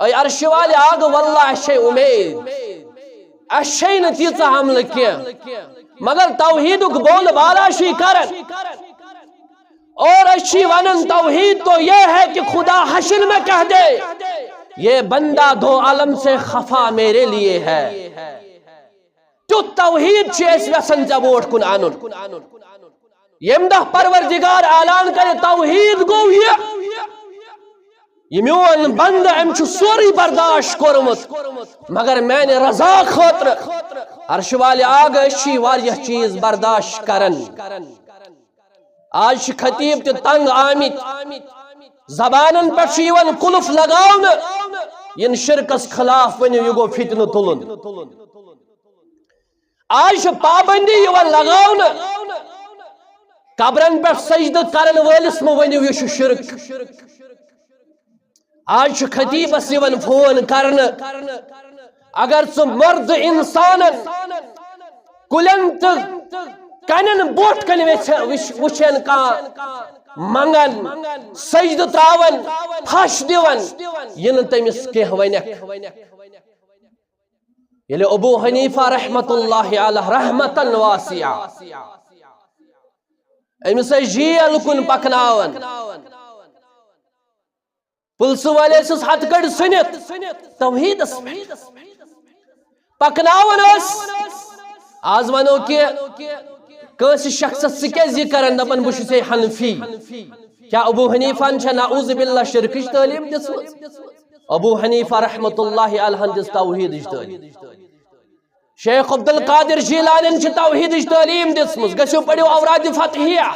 اے عرش والے آگ واللہ اشے امید اشے نتیجہ حمل کیا مگر توحید بول بالا شی کرن اور اچھی ونن توحید تو یہ ہے کہ خدا حشر میں کہہ دے یہ بندہ دو عالم سے خفا میرے لیے ہے تو توحید چیز وسن زبوٹ کن آنن یمدہ پروردگار اعلان کرے توحید گو یہ میون بند امچ سوری برداشت کرمت مگر میں نے رضا خاطر عرش والے آگ اچھی واریہ چیز برداشت کرن آج خطیب تے تنگ آمت زبانن پر شیون کلف لگاؤن ین شرکس خلاف ونیو یہ گو فتن تلن آج پابندی یون لگاؤن قبرن پر سجد کرن والس مو ونیو یہ شرک آج خطیب اس یون فون کرن اگر سو مرد انسانن کلنت کنن بوٹ کن وچھن کا منگن سجد تراون پھش دیون ین تمس کہ ونک یلی ابو حنیفہ رحمت اللہ علیہ رحمتا واسعہ امس جیل کن پکناون پلس والے سس ہتھ کڑ سنت توحید پکناون آز ونو کہ کس شخص سکیز یہ کرن دپن بہ چھس حنفی کیا ابو حنیفہ چھا نعوذ باللہ شرکش تعلیم دسمت ابو حنیفہ رحمت اللہ علیہ دس توحید تعلیم شیخ عبد القادر جیلانی چھ توحید تعلیم دسمت گژھو پڑھو اوراد فتحیہ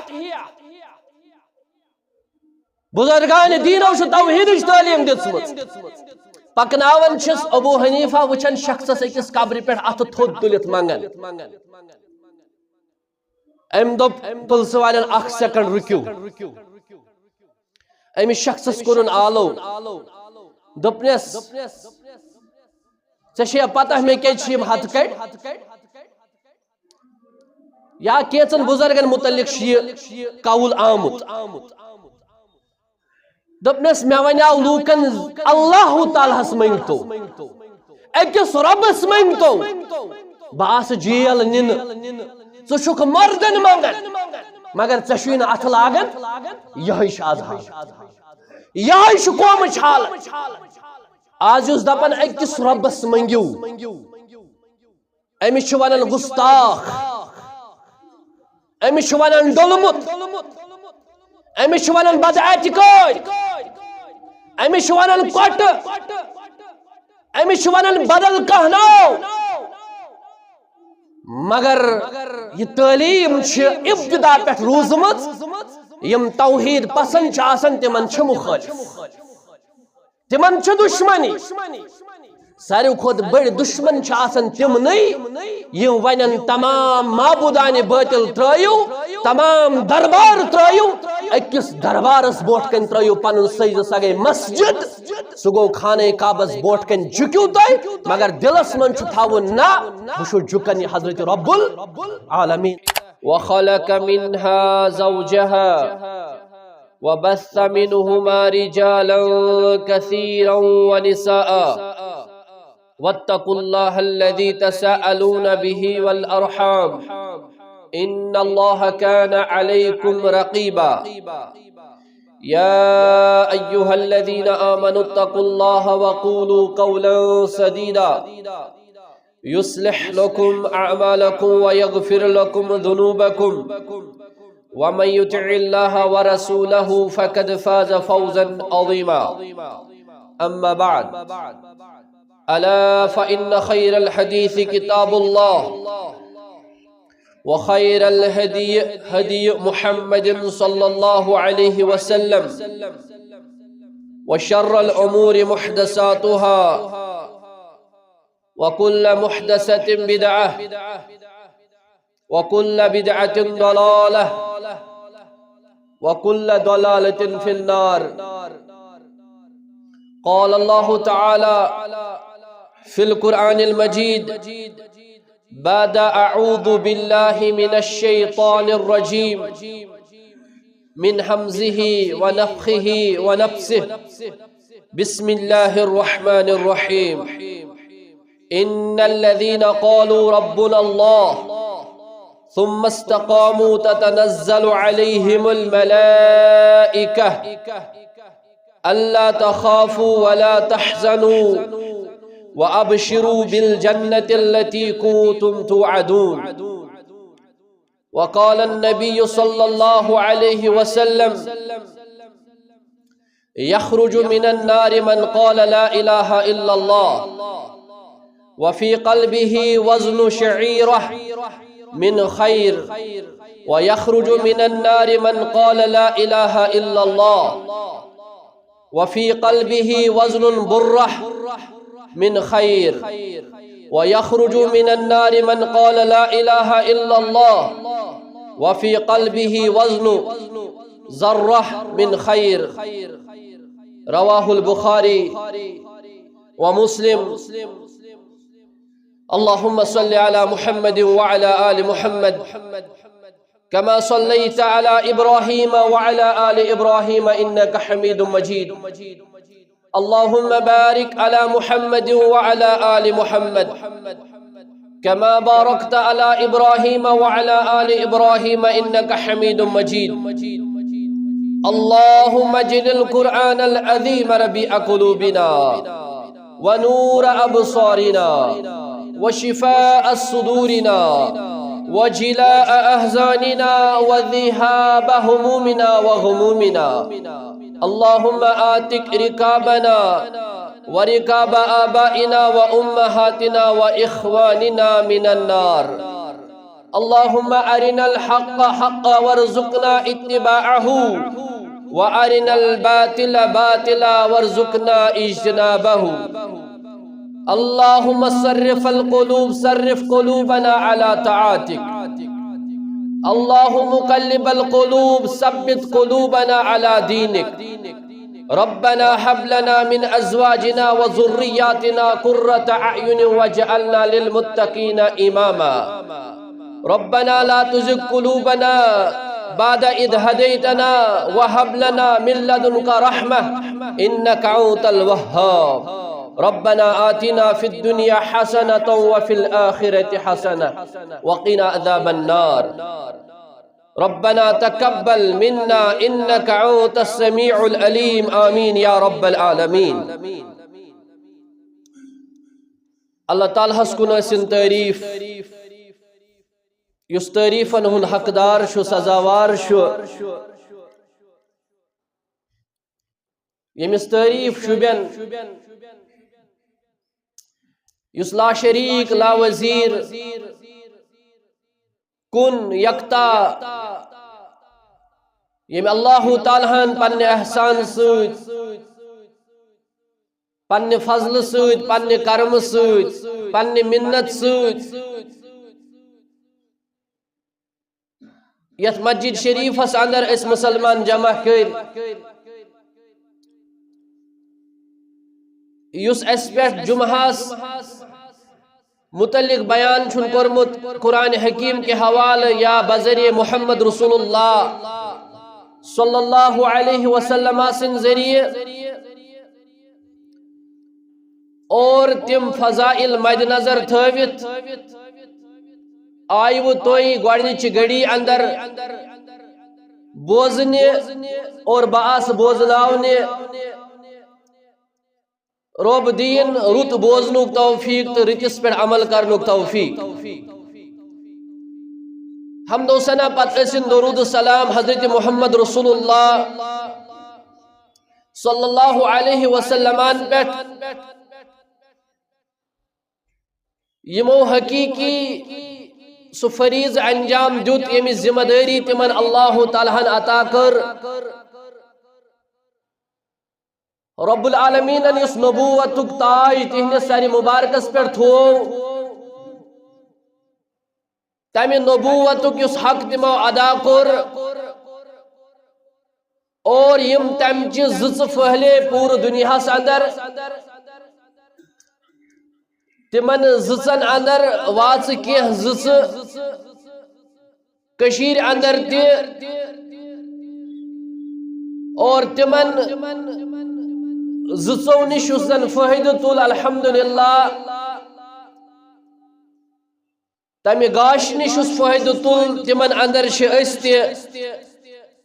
بزرگان دینو چھ توحید تعلیم دسمت پکناون چھس ابو حنیفہ وچھن شخصس اکس قبر پہ اتھ تھود تلت منگن ام دپ پلس والن اخ سیکنڈ رکیو ام شخصس کرن آلو دپنس ژے پتہ مے کیا چھ ہتھ کٹ یا کیچن بزرگن متعلق قول آمت دپنس مے ونیاو لوکن اللہ تعالیٰ ہس منگتو اکس ربس منگتو باس جیل نن ژٕ مردن منگن مگر ژے نا اتھ لاگن یہ آز یہ قومچ حالت آج اس دپن اکس ربس منگیو امس ونان گستاخ امس ونان ڈولمت امس ونان بد اعتقاد امس ونان کٹ امس ونان بدل کانٛہہ ناو مگر یہ تعلیم ابتدا پہ روزمت یم توحید پسند آسان تمن مخالف تمن دشمنی ساروی کھت بڑ دشمن آسان تمنے یم ونن تمام معبودان باطل ترایو تمام دربار ترایو اکس دربارس بوٹ کن ترایو پن سجدہ سا گئی مسجد سہ گو خانہ کعبس بوٹ کن جھکیو تہ مگر دلس من تھاون نا بہ جھکن حضرت رب العالمین وخلق منها زوجها وبث منهما رجالا كثيرا ونساء واتقوا الله الذي تساءلون به والأرحام إن الله كان عليكم رقيبا يا أيها الذين آمنوا اتقوا الله وقولوا قولا سديدا يصلح لكم أعمالكم ويغفر لكم ذنوبكم ومن يطع الله ورسوله فقد فاز فوزا عظيما أما بعد ألا فإن خير الحديث كتاب الله وخير الهدي هدي محمد صلى الله عليه وسلم وشر الأمور محدثاتها وكل محدثة بدعة وكل بدعة ضلالة وكل ضلالة في النار قال الله تعالى في القرآن المجيد بعد أعوذ بالله من الشيطان الرجيم من همزه ونفخه ونفسه بسم الله الرحمن الرحيم إن الذين قالوا ربنا الله ثم استقاموا تتنزل عليهم الملائكة ألا تخافوا ولا تحزنوا وأبشروا بالجنة التي كنتم توعدون. وقال النبي صلى الله عليه وسلم يخرج من النار من قال لا إله إلا الله وفي قلبه وزن شعيرة من خير ويخرج من النار من قال لا إله إلا الله وفي قلبه وزن برة من خير ويخرج من النار من قال لا إله إلا الله وفي قلبه وزن ذرة من خير. رواه البخاري ومسلم. اللهم صل على محمد وعلى آل محمد كما صليت على إبراهيم وعلى آل إبراهيم إنك حميد مجيد. اللهم بارك على محمد وعلى آل محمد كما باركت على إبراهيم وعلى آل إبراهيم إنك حميد مجيد. اللهم اجعل القرآن العظيم ربيع قلوبنا ونور أبصارنا وشفاء صدورنا وجلاء أحزاننا وذهاب همومنا وغمومنا. اللهم آتك ركابنا وركاب آبائنا وأمهاتنا وإخواننا من النار. اللهم أرنا الحق حقا وارزقنا اتباعه وأرنا الباطل باطلا وارزقنا اجتنابه. اللهم صرف قلوبنا على طاعتك. اللهم مقلب القلوب ثبت قلوبنا على دينك. ربنا هب لنا من أزواجنا وذرياتنا قرة أعين واجعلنا للمتقين إماما. ربنا لا تزغ قلوبنا بعد إذ هديتنا وهب لنا من لدنك رحمة إنك أنت الوهاب. ربنا آتنا في الدنيا حسنة وفي الآخرة حسنة وقنا عذاب النار. ربنا تقبل منا إنك أنت السميع العليم. آمين يا رب العالمين. اللہ تعالیٰ ہس کن ٲسِن تعریف یُس تعریفن ہُنٛد حقدار چھُ سزاوار چھُ ییٚمِس تعریف شُبٮ۪ن یُس لا شریٖک لا وزیٖر کُن یکتا ییٚمہِ اللہ تعالیٰ ہن پننہِ احسان سۭتۍ پننہِ فضلہٕ سۭتۍ پننہِ کرمہٕ سۭتۍ پننہِ مِنت سۭتۍ یتھ مسجد شریفس اندر اس مسلمان جمع کر یُس اس پٮ۪ٹھ جمعہس متعلق بیان چھُن کوٚرمُت قرآن حکیم کے حوالہ یا بذریعہ محمد رسول اللہ صلی اللہ علیہ وسلم سن ذریعہ اور تم فضائل مد نظر تھٲوِتھ آیو توئی گۄڈنِچ گھڑی اندر بوزنہِ اور باس بوزناونہِ رب دین رُت بوزنُک توفیق تہٕ رٕتِس پٮ۪ٹھ عمل کرنُک توفیق. حمد و ثنا پتہٕ ٲسِن درود السلام حضرت محمد رسول اللہ صلی اللہ علیہ وسلم پٮ۪ٹھ یمو حقیقی سُہ فریض انجام دیُت ییٚمِچ ذمہ دٲری تِمن اللہ تعالیٰ ہن عطا کٔر. رب العالمینن یُس نبوتُک تاج تِہنٛدِس سرِ مبارکس پٮ۪ٹھ تھوو تمہِ نبوتُک یُس حق تِمو ادا کوٚر اور یم تمچہِ زٕژٕ پھٔہلے پوٗرٕ دُنیاہس اندر تمن زٕژن اندر واژٕ کینٛہہ زٕژٕ کٔشیٖرِ اندر تہِ اور تمن زو نش زن فائدہ تل الحمدللہ تمہ گاش نش فائدہ تل تمن اندر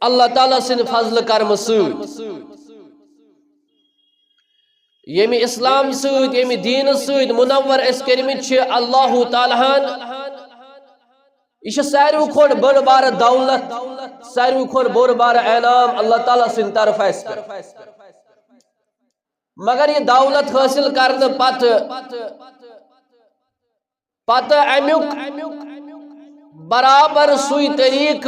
اللہ تعالیٰ سن فضل کرم ست یمی اسلام ست یمی دین ست منور اس کرمت اللہ تعالیٰ یہ ساروی کھوت بڑ بار دولت ساروی کھوت بڑ بار انعام اللہ تعالیٰ سن طرف اس مگر یہ دولت حاصل کرنے پتہ امیک برابر سوئی طریق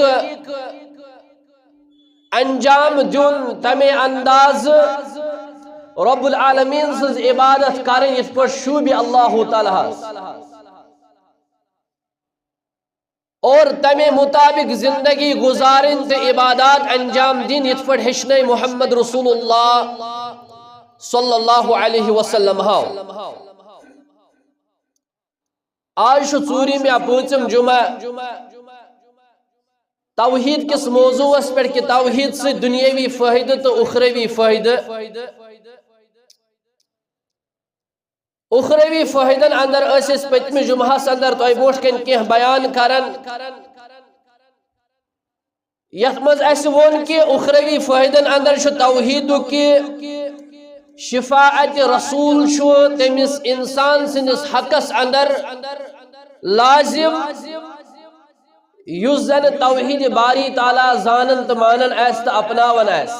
انجام دن تمے انداز رب العالمین سز عبادت کریں اس پر شوبی اللہ تعالیٰ اور تمے مطابق زندگی گزارن تے عبادات انجام دین اس پر ہشنے محمد رسول اللہ صلی اللہ علیہ وسلم ہاو آج ژوٗرِم یا پٲنٛژِم جمعہ توحید کس موضوع اس پر کہ توحید سے دنیاوی فائدہ تو اخروی فائدہ اخروی فائدن اندر اس پتم جمعہ اندر تو بوٹ کن کی بیان کرن یت مز اس وون کہ اخروی فائدن اندر چھ توحید کی شفاعت رسول شو تمس انسان سندس حقس اندر لازم یس زن توحید باری تعالی زانن تو مانن ایس تو اپناون ایس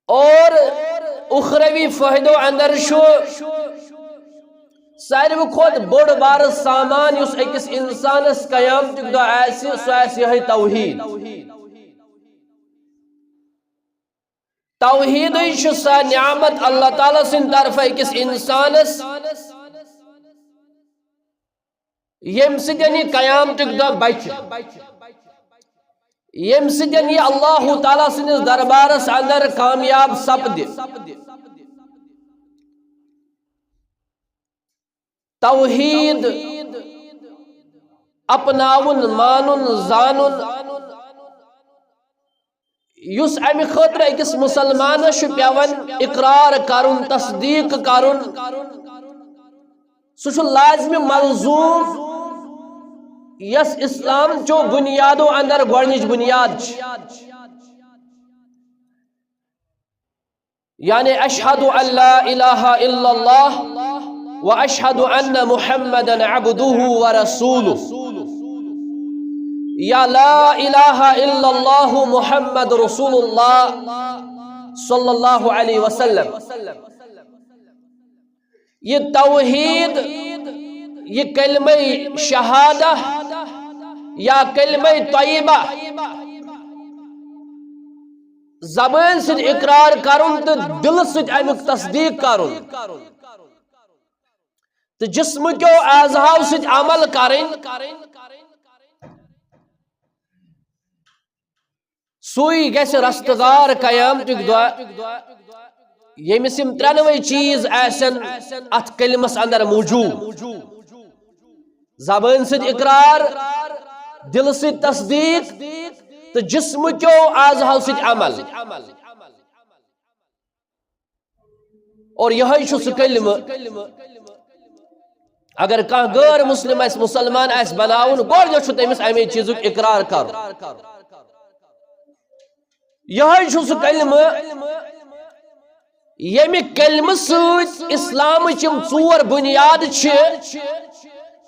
اور اخروی فائدو اندر شو ساروی کھوت بڑ بار سامان یس اکس انسانس قیامتک دو ایسی سو ایسی ہے توحید توحید سا نعمت اللہ تعالیٰ سن طرف اکس انسانس یم سدنی قیامتک دو بچ یم سدنی اللہ تعالیٰ سنس دربارس اندر کامیاب سپد توحید اپناون مانن زانن یس امی خاطر اکس مسلمان پیون اقرار کرن تصدیق کرن سہ لازم ملزوم یس اسلام چو بنیادو اندر گوڑنچ بنیاد یعنی اشہد ان لا الہ الا اللہ و اشہد ان محمد عبدہ و رسولہ یا لا الہ الا اللہ محمد رسول اللہ صلی اللہ علیہ وسلم یہ توحید یہ کلمہ شہادہ یا کلمہ طیبہ زبان سے اقرار کرن تو دل سے امیک تصدیق کرن تو جسم کو اعضاء سے عمل کرن سوئی گیس رستگار قیامتک دعا یمس یم ترنوے چیز ایسن ات کلمس اندر موجود زبان سے اقرار دل سے تصدیق تو جسم کو اعضاء سے عمل اور یہ سہ کلمہ اگر کان غیر مسلم اس مسلمان اس بناون گوڑ تمس امی چیزک اقرار کر یہ سہ کلمہ یمی کلمہ سۭتۍ اسلامچ یم ژور بنیاد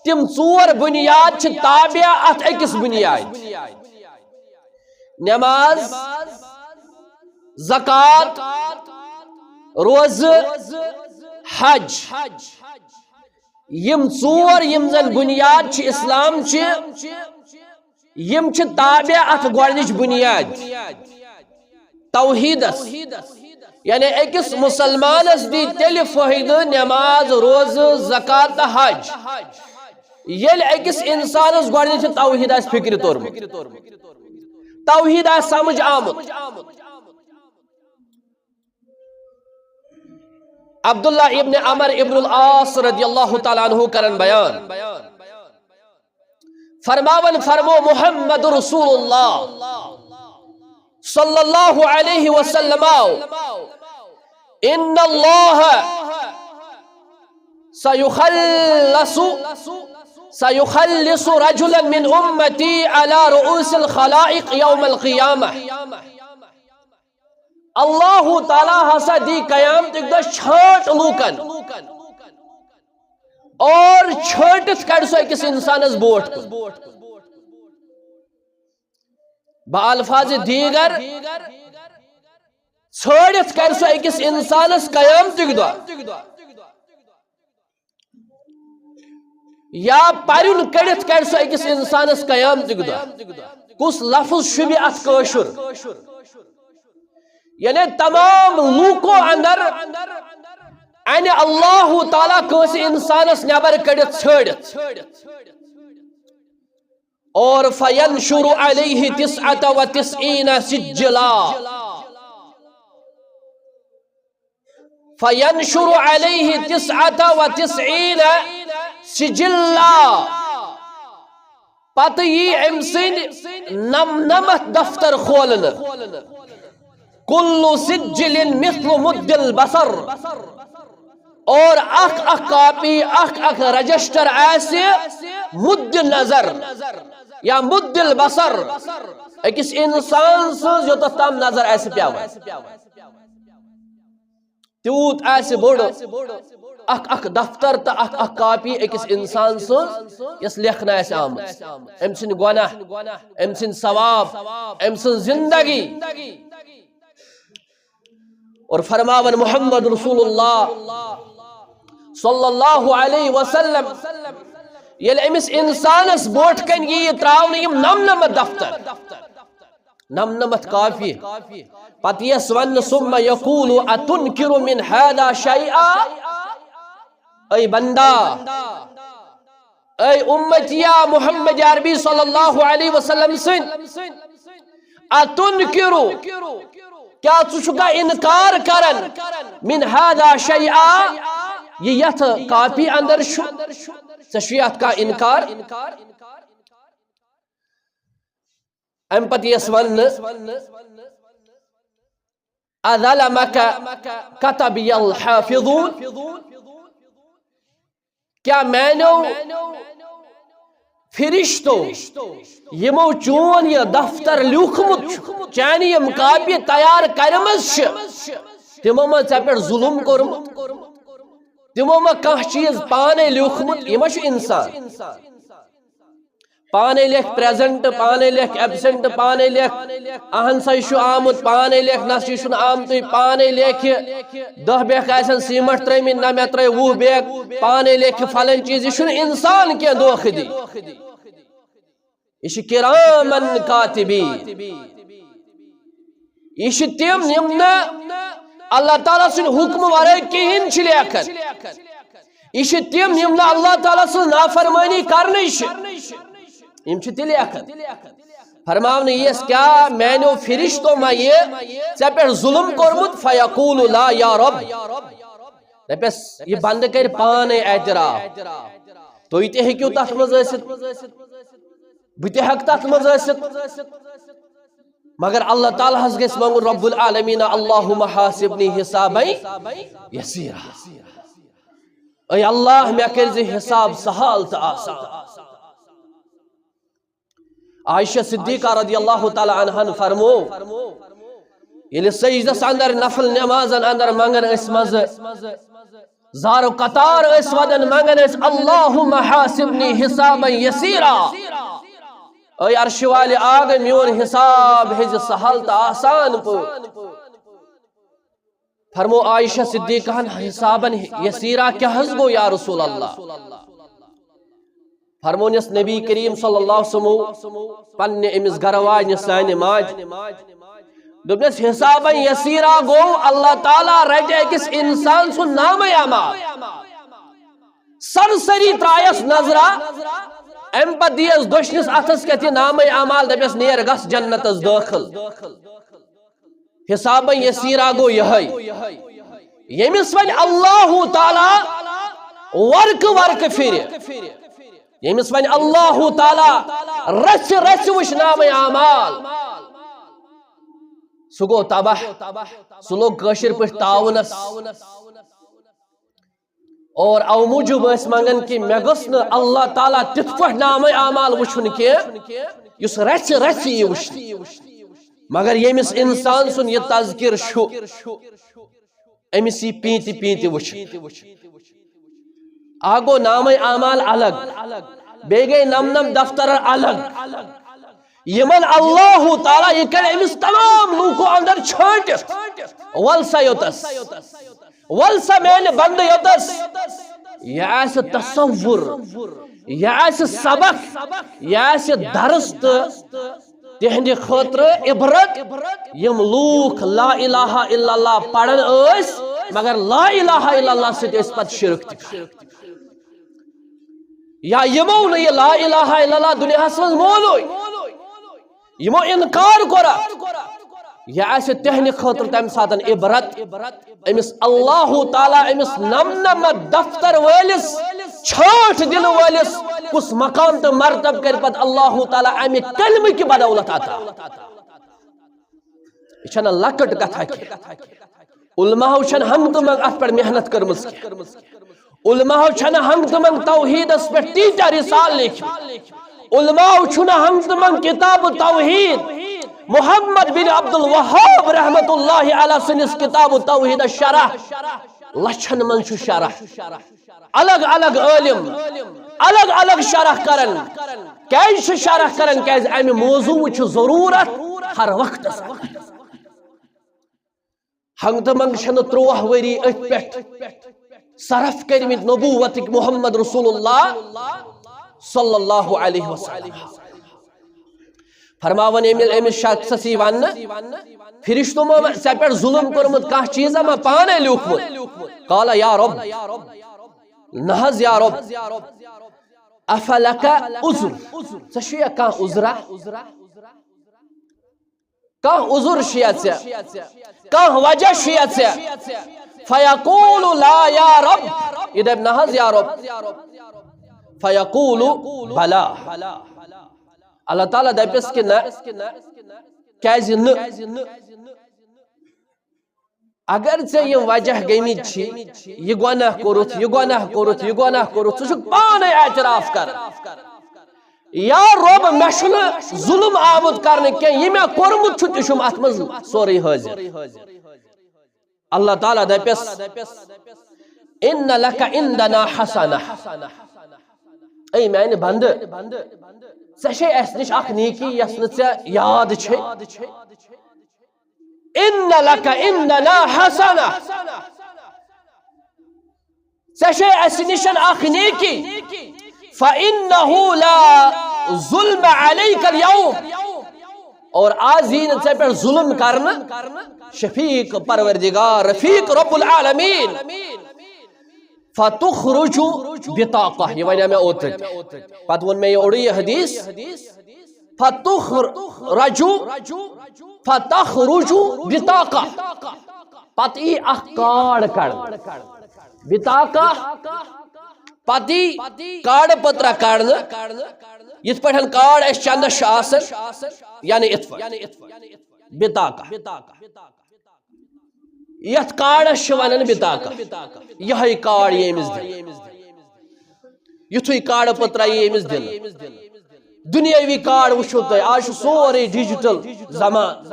تم ژور بنیاد تابع ات اکس بنیاد نماز زکات روز حج یم ژور یم زن بنیاد اسلام یم تابع ات گوڑنچ بنیاد توحیدس یعنی اکس مسلمانس دی تیل فائدہ نماز روز زکات حج یل اکس انسانس گوڑنچ توحید اس فکر تورمت توحید اس سمجھ آمت عبداللہ ابن عمر ابن العاص رضی اللہ تعالیٰ عنہ کرن بیان فرماون فرمو محمد رسول اللہ صلی اللہ علیہ وسلم ان اللہ سيخلص رجلا من امتی على رؤوس الخلائق یوم القیامہ اللہ تعالیٰ ہسا دی قیامتک دہ چھٹ لوکن اور چھٹت کڑ سو اکس انسانس بوٹ بالفاظ دیگر چھڑت کر سو اکس انسانس قیامتک دہ یا پرن کڑت کر سو اکس انسانس قیامتک دہ کس لفظ شبہ ات کاشر یعنی تمام لوکو اندر ان اللہ تعالیٰ کنس انسانس نبر کڑت چھڑت اور فینشر علیہ 99 سجلا فینشر علیہ 99 سجلا پتہ یہ ام سند 99 دفتر کھولن کل سجل مثل مد البصر اور اخ کاپی اخ رجسٹر ایسے مد نظر یا مد البصر اکس انسان سنز جو تام نظر ایسے پیاوا تیوت ایسے بوڑ اخ دفتر تا اخ کاپی اکس انسان سنز یس لکھنا ایسے آمد ام سن گناہ ام سن ثواب ام سن زندگی اور فرماون محمد رسول اللہ صلی اللہ علیہ وسلم یل امس انسانس بوٹ کن یہ تراؤن یم 99 دفتر 99 کافی پتہ یس ون ثم یقول اتنکر من هذا شیئا اے بندہ اے امتیا محمد عربی صلی اللہ علیہ وسلم سن اتنکر کیا چکا انکار کرن من هذا شیئا یہ یت کافی اندر شو سشیات کا انکار ام پت یس ون اظلمک کتبی الحافظون کیا میں نو فرشتو یمو چون یہ دفتر لیوکھمت چانی یم کاپی تیار کرمز تمو ما ژے پٮ۪ٹھ ظلم کورمت تمو ما کانٛہہ چیز پانے لیوکھمت یہ ما چھُ انسان پانے لیکھ پریزنٹ پانے لیکھ ایبسنٹ پانے لیکھ اہن سا یہ آمت پانے لیکھ نسی چھُنہٕ آمتُے پانے لیکھ 10 بیگ آسن سیمٹ ترٲمٕتۍ نہ مےٚ ترٲے 20 بیگ پانے لیکھ فلن چیز یہ چھُنہٕ انسان کینٛہہ دھوکہ دی یہ چھِ کرامن کاتبین یہ چھِ تِم یِم نہٕ اللہ تعالیٰ سٕنٛدِ حُکمہٕ ورٲے کِہیٖنۍ چھِ لیکھان یہ چھِ تِم یِم نہٕ اللہ تعالیٰ سٕنٛز نافرمٲنی کرنٕے چھِ یم چھ تیلی اکھن فرماون یہ کیا میں نے فرشتوں میں یہ ژے پٮ۪ٹھ ظلم کورمت فیقول لا یا رب دپس یہ بند کر پانے اعتراف تُہۍ تہِ ہیٚکِو تتھ منٛز ٲسِتھ بہٕ تہِ ہیٚکہٕ تتھ منٛز ٲسِتھ مگر اللہ تعالیٰ ہس گژھِ منگُن رب العالمین اللہم حاسبنی حسابا یسیرا اے اللہ مےٚ کٔرۍ زِ حساب سہل تہٕ آسان عائشہ صدیقہ رضی اللہ تعالی عنہ فرمو یل سجدس اندر نفل نمازن اندر منگن اس مز زار قطار اس ودن منگن اس اللہم حاسبنی حسابا یسیرا اے عرش والے آگ میون حساب ہج سہل تا آسان پو فرمو عائشہ صدیقہ حسابا یسیرا کیا حسبو یا رسول اللہ فرمونس نبی کریم صلی اللہ علیہ وسلم پنہ امس گرواج سان ماج دس حسابا یسیرا گو اللہ تعالیٰ رٹے اکس انسان سن نام اعمال سرسری ترایس نظرہ ام پہ دیس دشنس اتھس کتھ نام اعمال دپس نیر گس جنتس داخل حسابا یسیرا گو یہ یمس ون اللہ تعالیٰ ورک پھر یمس ون اللہ تعالیٰ رچ وچ نام اعمال سہ گو تباہ سہ لوگ کاشر پہ تعاونس اور او موجوب اس منگن کہ مے گوس نہ اللہ تعالیٰ تت پہ نام اعمال وچھن کی اس رچ رچ یہ وچھ مگر یمس انسان سن یہ تذکر شو امس یہ پینت پینت وچھ آگو نام اعمال الگ بے گئی نم نم دفتر الگ یمن اللہ تعالیٰ یہ کر امس تمام لوکو اندر چھانٹس ولسا یوتس ولسا میل بند یوتس یہ آس تصور یہ آس سبق یہ آس درس تہند خاطر عبرت یم لوک لا الہ الا اللہ پڑھن اس مگر لا الہ الا اللہ سے اس پت شرک تک یا یمو نے یہ لا الہ الا اللہ دنیا من مولوی یمو انکار کورا یہ آسے تہنی خاطر تم ساتن عبرت امس اللہ تعالیٰ امس نم دفتر والس چھاٹ دل والس کس مقام تو مرتب کر پت اللہ تعالیٰ امی کلم کی بدولت آتا یہ چھنا لکٹ کتھا کی علماء چھن ہم تمہیں ات پر محنت کرمز علماء چھن ہم تمہیں توحید اس پر تیجا رسال لکھ علماء چھن ہم تمہیں کتاب توحید محمد بن عبد الوہاب رحمت اللہ علیہ سنس کتاب توحید الشرح لچھن من چھو شرح الگ الگ علم الگ الگ شرح کرن کیش شرح کرن کیز امی موضوع چھو ضرورت ہر وقت ہنگ تمنگ چھن تروہ وری ات پیٹ صرف کرمت نبوت محمد رسول اللہ صلی اللہ علیہ وسلم فرماون امس شخص سی ون فرشتوں سے پہ ظلم کورمت کھانا چیز ما پانے لیوکھمت قال یا رب نحز یا رب افلک عذر ژے کانٛہہ عذرا کانٛہہ عذر چھیت ژےٚ کانٛہہ وجہ چھیت ژےٚ فیقول لا یا رب یہ دپ نحز یا رب فیقول بلا اللہ تعالیٰ دپس کہ نہ کیازِ نہ اگر ژے یہ وجہ گٔمٕتۍ چھی یہ گناہ کوٚرُتھ یہ گناہ کوٚرُتھ یہ گناہ کوٚرُتھ ژٕ چھُکھ پانے اعتراف کر یا رب مےٚ چھُنہٕ ظلم آمُت کرنہٕ کینٛہہ یہ مےٚ کوٚرمُت چھُ تہِ چھُم اتھ منٛز سورُے حٲضِر اللہ تعالیٰ دپس ان لک عندنا حسنہ اے میانہِ بندٕ ژےٚ چھے اس نش اکھ نیکی یس نہٕ ژےٚ یاد چھے ان لک عندنا حسنہ ژےٚ چھے اس نش اکھ نیکی فإنه لا ظلم عليك اليوم اور آج ہی ژےٚ پٮ۪ٹھ ظلم کرنہٕ شفیق پروردگار رفیق رب العالمین فتخرج بطاقہ یہ ونیا میں اوتر پت ون میں یہ اڑی حدیث فتخرج بطاقہ پت ای اخ کارڈ کڑ بطاقہ پتی کارڈ پترا کڑن یت پٹھن کارڈ اس چندس آسن یعنی بطاقہ یت کارڈس ونان بطاقہ یہ کارڈ یہ امس دن یتھے کارڈ پترا یہ امس دن دنیاوی کارڈ وچھو تہ آج سورے ڈیجیٹل زمان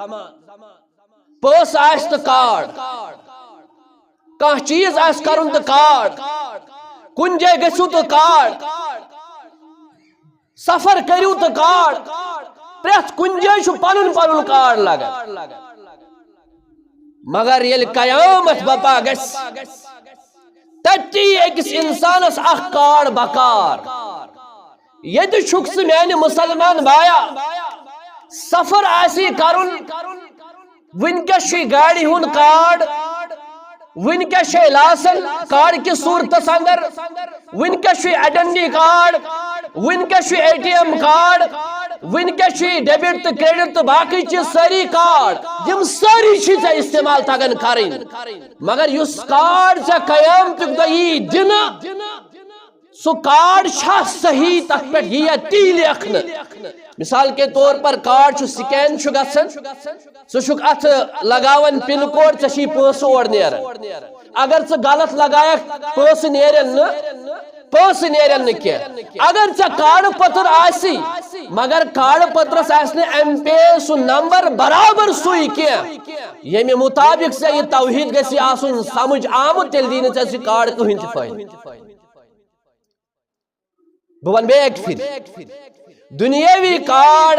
پس آس تو کارڈ کانٛہہ چیز آس کرن تو کارڈ کن جائے گژھو تو کارڈ سفر کریو تو کارڈ پریت کن جائے چھو پنن پنن کارڈ لگا مگر یل قیامت بپا گس تتی ایکس انسانس اخ کارڈ بکار یہ چھک سے میانے مسلمان بایا سفر آسی کرن ونکس چھ گاڑی ہن کارڈ ونکس چھ لاسن کارڈ کی صورت اندر ونکس چھ ایڈنٹی کارڈ ونکس چھ اے ٹی ایم کارڈ ونکس چھ ڈیبٹ تو کریڈٹ تو باقی چھ ساری کارڈ یم ساری چیز استعمال تگن کریں مگر یس کارڈ سے قیامت دئی دن سو کارڈ چھا صحیح تک پہ یہ تی لیکھن مثال کے طور پر کارڈ سکین گھن ثک ات لگاون پن کوڈ ژی پونسہ اور نیران اگر ژٕ غلط لگائک پونسہ نیرن کی اگر ژے کارڈ پتر آسی مگر کارڈ پترس آسہ ایم پے سو نمبر برابر سوئی کی یمہ مطابق سے یہ توحید گژھِ آسن سمجھ آمت تیل دی نہٕ ژےٚ کارڈ کٕہٕنۍ تہِ فٲیدٕ بہ ون بیٚیہِ اکہِ پھِرِ دنیاوی کارڈ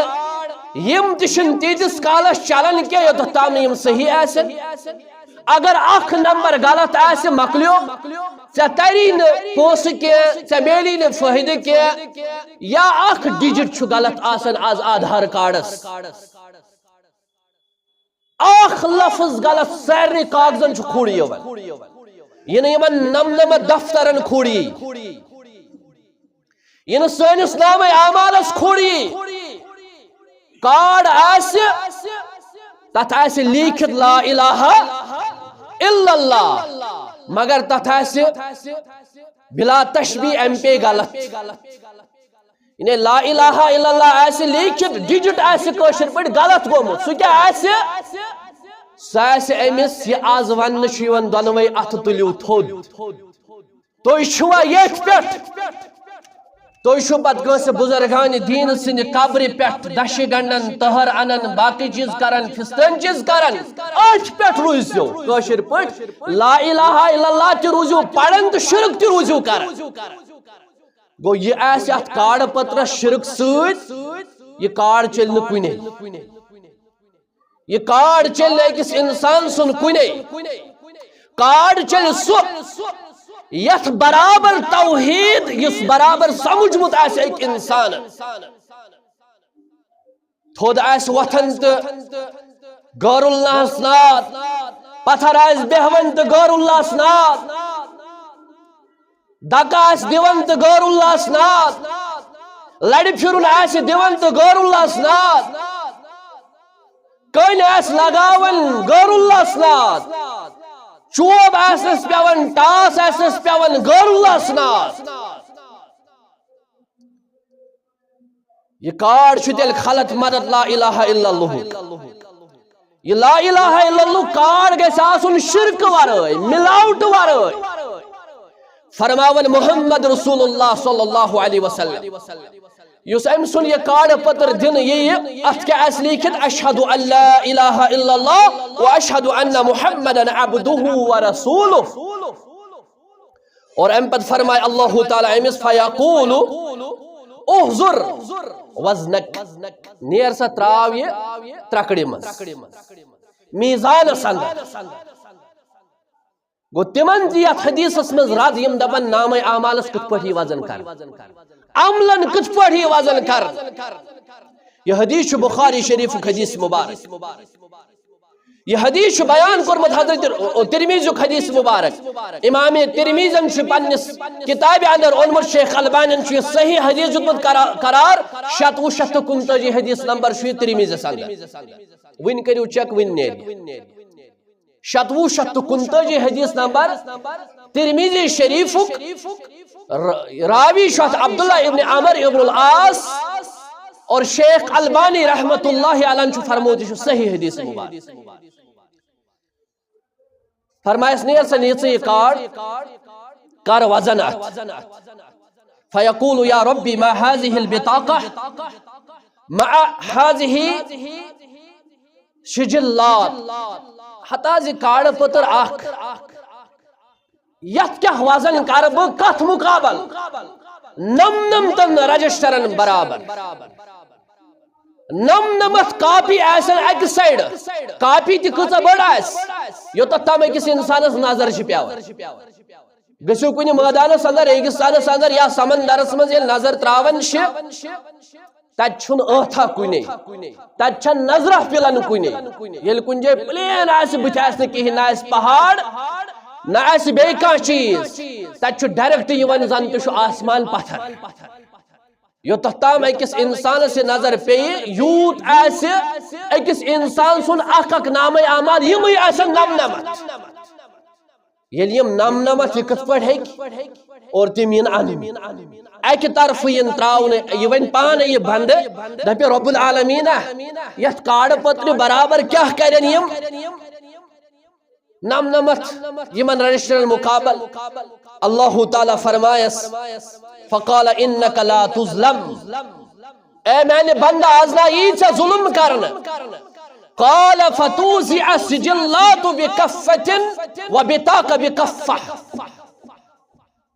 یم تشن تیتس کالس چلن کی یوتھ تام یم صحیح آسن اگر اخ نمبر غلط آس مکلیو ژے تری پونسہ کی ژے میلی فائدہ کی یا اخ ڈیجٹ چھ غلط آسن آز آدھار کارڈس اخ لفظ غلط سارے کاغذن چھ کھوڑی یہ یمن نمنمت دفترن کھوڑی یہ سنس نام اعمالس کھوڑی کارڈ آس تت آس لیکھت لا الہ الا اللہ مگر تت آس بلا تشبیہ ایم پے غلط انہیں لا الہ الا اللہ آس لیکھت ڈیجٹ آس کوشر پہ غلط گومت سو کیا آس سہ آس امس یہ آز ون دونوے اتھ تلیو تھود تھی چھوا یتھ پہ تھی پتہ کٲنٛسہِ بزرگان دین سٕنٛدِ قبرِ پٮ۪ٹھ دشہِ گنڈن تہر انن باقی چیز کرن فستٲنۍ چیز کرن أتھۍ پٮ۪ٹھ روٗزِو کٲشِر پٲٹھۍ لا الہ الا اللہ تہِ روٗزِو پرن تہٕ شرک تہِ روٗزِو کرن گوٚو یہِ آسہِ اتھ کارڈ پترس شرک سۭتۍ یہِ کارڈ چلہِ نہٕ کُنے یہِ کارڈ چلہِ نہٕ أکِس انسان سُنٛد کُنے کارڈ چلہِ سُہ یتھ برابر توحید یس برابر سمجھمت آس ایک انسان تھود آس وتھن تو غیر اللہ ناد پتھر آس بیہون تو غیر اللہ ناد دکہ آس دِوان تو غیر اللہ ناد لڑِ پھرن آس دِوان تو غیر اللہ ناد کٔنۍ آس لگاون غیر اللہ ناد چوب آسنس پیون ٹاس آسنس پیون غیر اللہ ناد یہ کارڈ چھ تیل خلط مدد لا الہ الا اللہ یہ لا الہ الا اللہ کارڈ گژھِ آسن شرک ورٲے ملاوٹ ورٲے فرماون محمد رسول اللہ صلی اللہ علیہ وسلم یس ام سن یہ کارڈ پتر دن یہ ات کیا اس لکھت اشہد ان لا الہ الا اللہ و اشہد ان محمدا عبدہ و رسولہ اور ام پت فرمائے اللہ تعالی امس فیقول احضر وزنک نیر سا تراو یہ ترکڑی مز میزان سندر گو تمن دیت حدیث اسمز راد یم دبن نام اعمالس کت پٹھی وزن کر عملن کت پٹھی وزن کر یہ حدیث بخاری شریف حدیث مبارک یہ حدیث بیان کرمت حضرت ترمذی حدیث مبارک امام ترمذی چھ پنس کتاب اندر اونمت شیخ البانی چھ صحیح حدیث دیتمت قرار 759 حدیث نمبر چھ ترمذی اندر ون کریو چیک ون نیر 759 حدیث نمبر ترمذی شریف راوی شاہ عبداللہ ابن عمر ابن العاص اور شیخ البانی رحمت اللہ علیہ چھ فرمود صحیح حدیث مبارک فرمائس نیر سے نیچے کارڈ کر وزن فیقول یا ربی ما هذه البطاقة مع هذه شجلات حتا زی کارڈ پتر آخ یت کیا وزن کر بہ کت مقابل نم تن رجسٹرن برابر نمت کاپی آسن اک سائڈ کاپی تہ کۭژاہ بڑ آس یوتتھ تام أکِس انسانس نظر چھ پیوان گژھِو کُنہِ مٲدانس اندر ریگستانس اندر یا سمندرس منٛز ییٚلہِ نظر تراوان چھ تت چھُنہٕ ٲٹھا کُنے تت چھنہٕ نظرہ پِلان کُنے ییٚلہِ کُنہِ جایہِ پلین آسہِ بٕتھِ آسہِ نہٕ کِہیٖنۍ نہ آسہِ پہاڑ نہ آسہِ بیٚیہِ کانٛہہ چیٖز تت چھُ ڈایریکٹ یِوان زن تہِ چھُ آسمان پتھر یوتتھ تام أکِس انسانس یہ نظر پیٚیہِ یوٗت آسہِ أکِس انسان سُنٛد اکھ نامے اعمال یِمٕے آسن نمنمت ییٚلہِ یِم نمنمت یہِ کِتھ پٲٹھۍ ہیٚکہِ اور تم ین ان اکہ طرف ین تراؤن یہ ون پانے یہ بند دپہ رب العالمین یت کاڑ پتر برابر کیا کرن یم نمنمت یمن رجسٹر مقابل اللہ تعالی فرمایس فقال انک لا تظلم اے میں نے بندہ ازنا یہ سے ظلم کرنا قال فتوزع السجلات بکفة وبطاق بکفة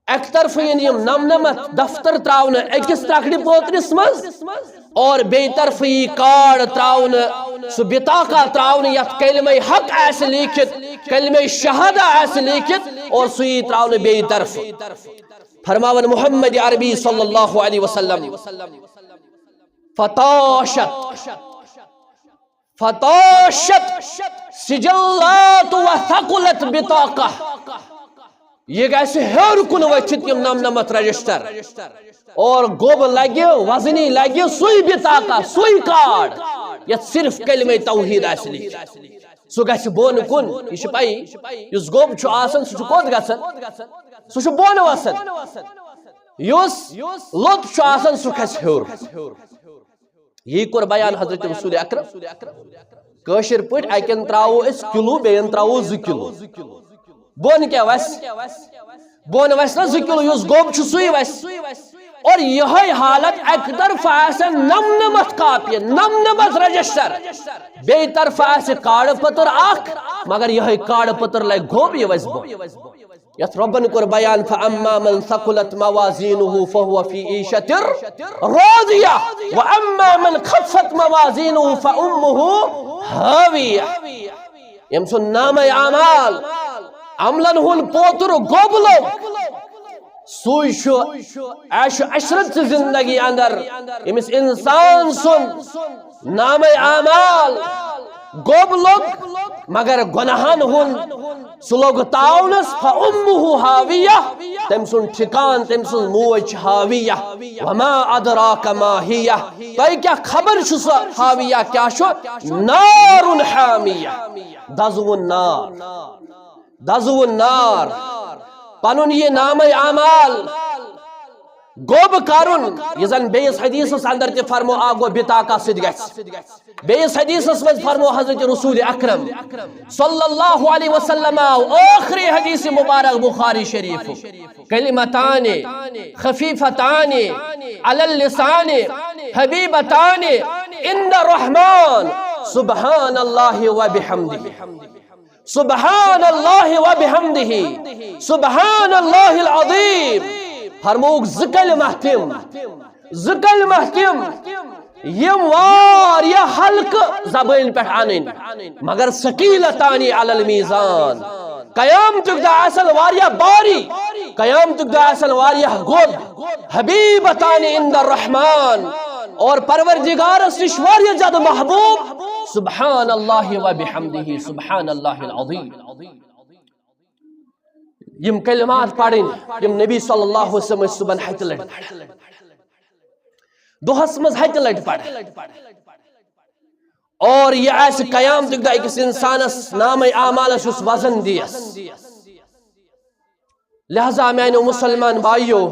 ایک طرف یم نمنمت دفتر تراؤن اکس تکڑی پوترس مز اور بی طرف یہ کارڈ تراؤن سو بطاقہ تراؤن یت کلمہ حق ایس لیکھت کلمہ شہادہ ایس لیکھت اور سوئی تراؤن بی طرف فرماون محمد عربی صلی اللہ علیہ وسلم فتاشت سجلات وثقلت بطاقہ یہ گیسے ہر کن وچھت یم نمنمت رجسٹر اور گوب لگے وزنی لگے سوئی بطاقہ سوئی کارڈ یت صرف کلمہ توحید ایس لیکھت سو گیسے بون کن یہ شپائی یس گوب چھو آسن سو چھو کود گسن سو چھو بون وسن یس لط چھو آسن سو کھس ہور یہ کور بیان حضرت رسول اکرم کاشر پٹ اکن تراؤ اس کلو بین تراؤ 2 کلو بون کیا وس بون وس نا 2 کلو یس گوب چھ سوئی وس اور یہ حالت ایک طرف ایسے نمنمت کاپی نمنمت رجسٹر بے طرف ایسے کارڈ پتر آکھ مگر یہ کارڈ پتر لائے گوب یہ وس بون یت ربن کر بیان فاما من ثقلت موازینه فهو في عيشة راضية واما من خفت موازینه فامه هاوية يمسن نام اعمال عملن ہن پوتر گوبلو سوئی شو عیش عشرت زندگی اندر یمس انسان سن نام اعمال گوبلوگ مگر گناہان ہن سلوگ تاؤنس فَأُمُّهُ حَاوِيَةٌ تم سن ٹھکان تم سن موج حاویہ وَمَا أَدْرَاكَ مَا هِيَ تو کیا خبر شو حاویہ کیا شو نار حامیہ دزو النار پنن یہ نام اعمال گوب کارن یہ زن بیس حدیث اندر تے فرمو آگو بطاقہ سد گس بیس حدیث میں فرمو حضرت رسول اکرم صلی اللہ علیہ وسلم آخری حدیث مبارک بخاری شریف کلمتان خفیفتان علی اللسان حبیبتان عند الرحمن سبحان اللہ و بحمدہ سبحان اللہ و بحمدہ سبحان اللہ العظیم فرموک زکل محتم یم واریا حلق زبان پہ آنین مگر ثقیلتانی علی المیزان قیام تک دا اصل واریا باری قیام تک دا اصل واریا گود حبیبتانی عند الرحمن اور پروردگار سش واریا جد محبوب سبحان اللہ و بحمدہ سبحان اللہ العظیم یم کلمات پڑھیں یم نبی صلی اللہ علیہ وسلم صبح ہتھ لٹ دہس مز ہتھ لٹ پڑھ اور یہ ایسے قیام تک دا ایک انسانس نام اعمالس اس وزن دیس لہذا میں نے مسلمان بھائیو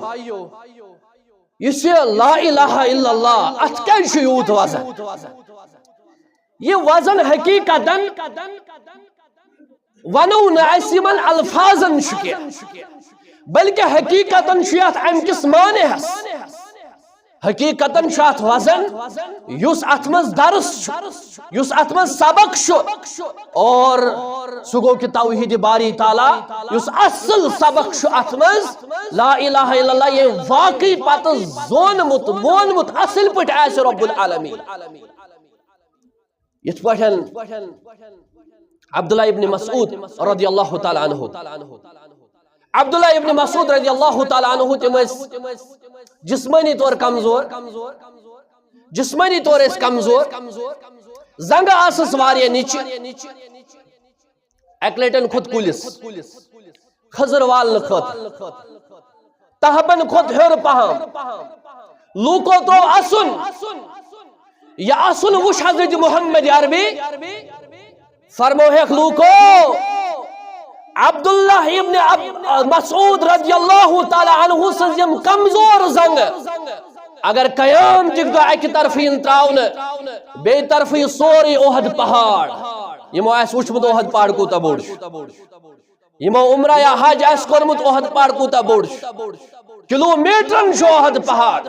یہ لا الہ الا اللہ ات کیا یوت وزن یہ وزن حقیقتاً ونو ناسی من الفاظن شکے بلکہ حقیقتاً شیعت ام کس معنی ہس حقیقتاً شاعت وزن یس اتمز درس یس اتمز سبق شو اور سگو کی توحید باری تعالی یس اصل سبق شو اتمز لا الہ الا اللہ یہ واقعی پات زونمت مونمت اصل پٹ ایسے رب العالمین یہ پٹھن عبداللہ ابن مسعود رضی اللہ تعالیٰ عنہ عبداللہ ابن مسعود رضی اللہ تعالیٰ عنہ تم جسمانی طور کمزور جسمانی طور اس کمزور زنگ آسس واریا نیچ ایکلیٹن خود کولس خضر وال خود تہبن خود ہر پہم لوکو تو اسن یا اسن وش حضرت محمد عربی فرمو ہے لوکو عبداللہ ابن مسعود رضی اللہ تعالی عنہ سز یم کمزور زنگ اگر قیام تک دو ایک طرف تراؤن بے طرف سوری احد پہاڑ یمو ایس وچمت احد پہاڑ کوتا بوڑ یمو عمرہ یا حج ایس کرمت احد پہاڑ کوتا بوڑ کلومیٹرن شو احد پہاڑ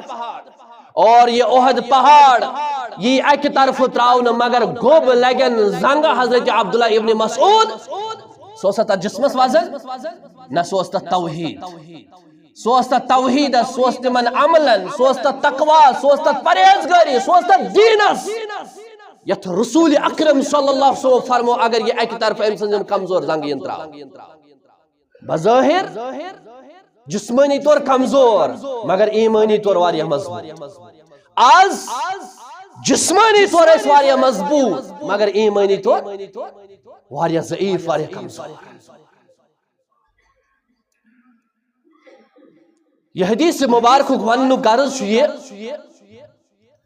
اور یہ احد پہاڑ یہ ایک طرف تراؤن مگر گوب لگن زنگ حضرت عبداللہ ابن مسعود سوستا جسمس وزن نہ سوستا توحید سوستا توحید سوست من عملن سوستا تقوی سوستا پرہیزگاری سوستا دینس یت رسول اکرم صلی اللہ علیہ وسلم فرمو اگر یہ ایک طرف امسن کمزور زنگ ینترا بظاہر جسمانی طور کمزور مگر ایمانی طور واریہ مضبوط آز جسمانی طور اس واریہ مضبوط مگر ایمانی طور واریہ ضعیف واریہ کمزور یہ حدیث مبارک ونو غرض یہ